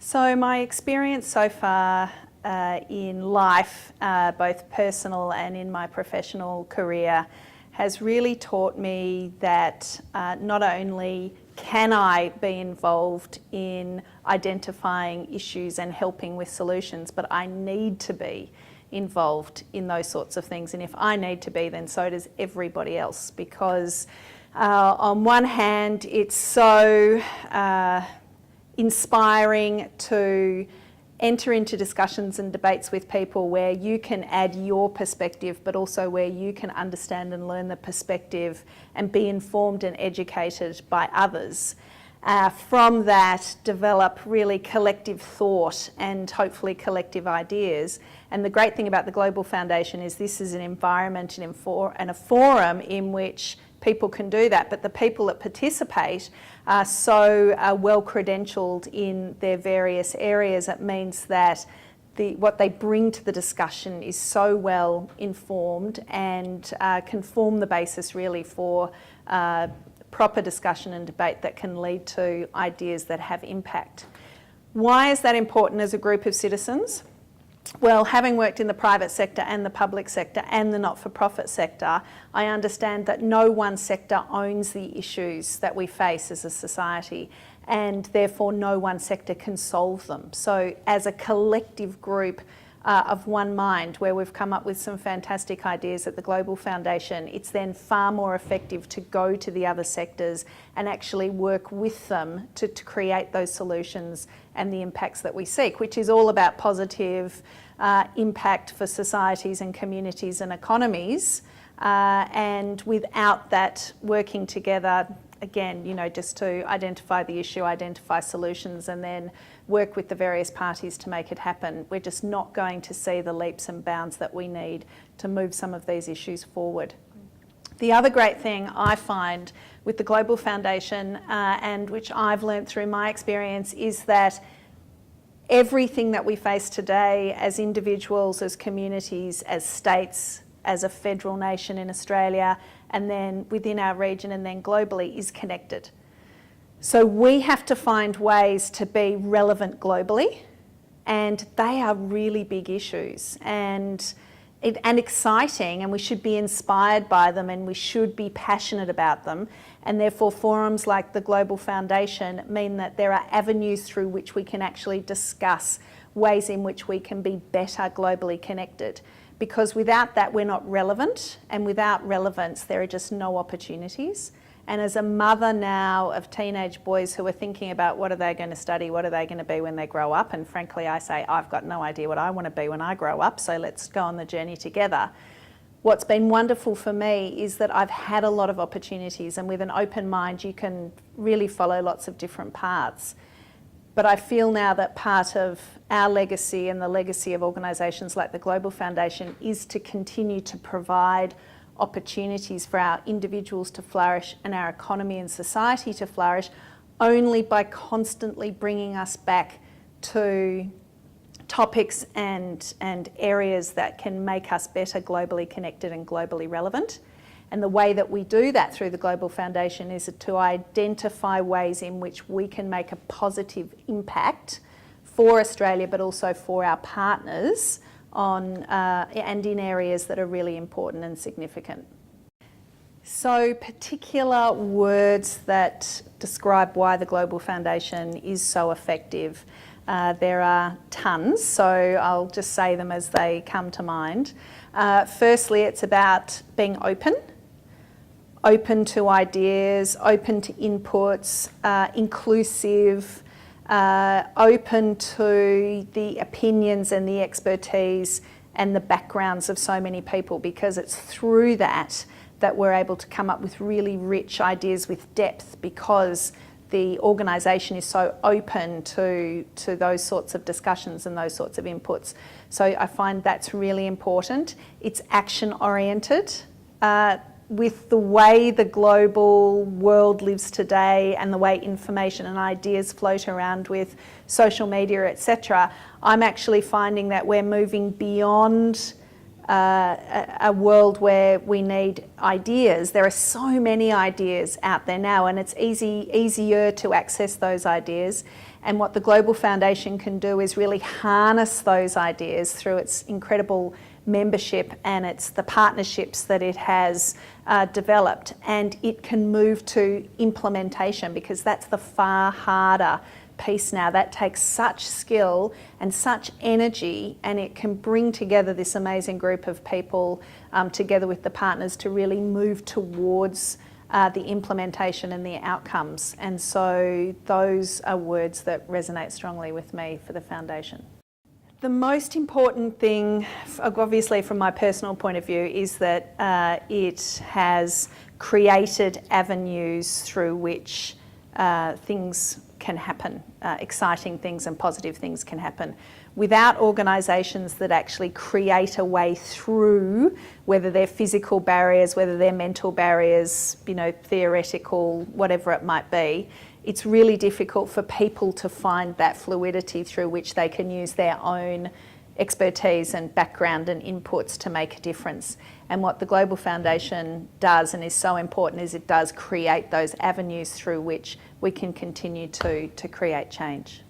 So my experience so far in life, both personal and in my professional career, has really taught me that not only can I be involved in identifying issues and helping with solutions, but I need to be involved in those sorts of things. And if I need to be, then so does everybody else, because on one hand, it's so inspiring to enter into discussions and debates with people where you can add your perspective, but also where you can understand and learn the perspective and be informed and educated by others. From that, develop really collective thought and hopefully collective ideas. And the great thing about the Global Foundation is this is an environment and a forum in which people can do that, but the people that participate are so well credentialed in their various areas. It means that what they bring to the discussion is so well informed and can form the basis really for proper discussion and debate that can lead to ideas that have impact. Why is that important as a group of citizens? Well, having worked in the private sector and the public sector and the not-for-profit sector, I understand that no one sector owns the issues that we face as a society, and therefore no one sector can solve them. So as a collective group of one mind, where we've come up with some fantastic ideas at the Global Foundation, it's then far more effective to go to the other sectors and actually work with them to create those solutions and the impacts that we seek, which is all about positive impact for societies and communities and economies. And without that working together, again, just to identify the issue, identify solutions, and then work with the various parties to make it happen, we're just not going to see the leaps and bounds that we need to move some of these issues forward. The other great thing I find with the Global Foundation, and which I've learned through my experience, is that everything that we face today as individuals, as communities, as states, as a federal nation in Australia, and then within our region and then globally, is connected. So we have to find ways to be relevant globally, and they are really big issues and exciting, and we should be inspired by them and we should be passionate about them. And therefore forums like the Global Foundation mean that there are avenues through which we can actually discuss ways in which we can be better globally connected. Because without that, we're not relevant, and without relevance, there are just no opportunities. And as a mother now of teenage boys who are thinking about what are they going to study, what are they going to be when they grow up, and frankly I say I've got no idea what I want to be when I grow up, so let's go on the journey together. What's been wonderful for me is that I've had a lot of opportunities, and with an open mind you can really follow lots of different paths. But I feel now that part of our legacy and the legacy of organisations like the Global Foundation is to continue to provide opportunities for our individuals to flourish and our economy and society to flourish only by constantly bringing us back to topics and areas that can make us better globally connected and globally relevant. And the way that we do that through the Global Foundation is to identify ways in which we can make a positive impact for Australia, but also for our partners on and in areas that are really important and significant. So particular words that describe why the Global Foundation is so effective. There are tons, so I'll just say them as they come to mind. Firstly, it's about being open to ideas, open to inputs, inclusive, open to the opinions and the expertise and the backgrounds of so many people, because it's through that we're able to come up with really rich ideas with depth, because the organisation is so open to those sorts of discussions and those sorts of inputs. So I find that's really important. It's action oriented. With the way the global world lives today and the way information and ideas float around with social media, etc., I'm actually finding that we're moving beyond a world where we need ideas. There are so many ideas out there now, and it's easier to access those ideas. And what the Global Foundation can do is really harness those ideas through its incredible membership and it's the partnerships that it has developed, and it can move to implementation, because that's the far harder piece now. That takes such skill and such energy, and it can bring together this amazing group of people together with the partners to really move towards the implementation and the outcomes. And so those are words that resonate strongly with me for the foundation. The most important thing, obviously from my personal point of view, is that it has created avenues through which things can happen, exciting things and positive things can happen. Without organisations that actually create a way through, whether they're physical barriers, whether they're mental barriers, theoretical, whatever it might be, it's really difficult for people to find that fluidity through which they can use their own expertise and background and inputs to make a difference. And what the Global Foundation does, and is so important, is it does create those avenues through which we can continue to create change.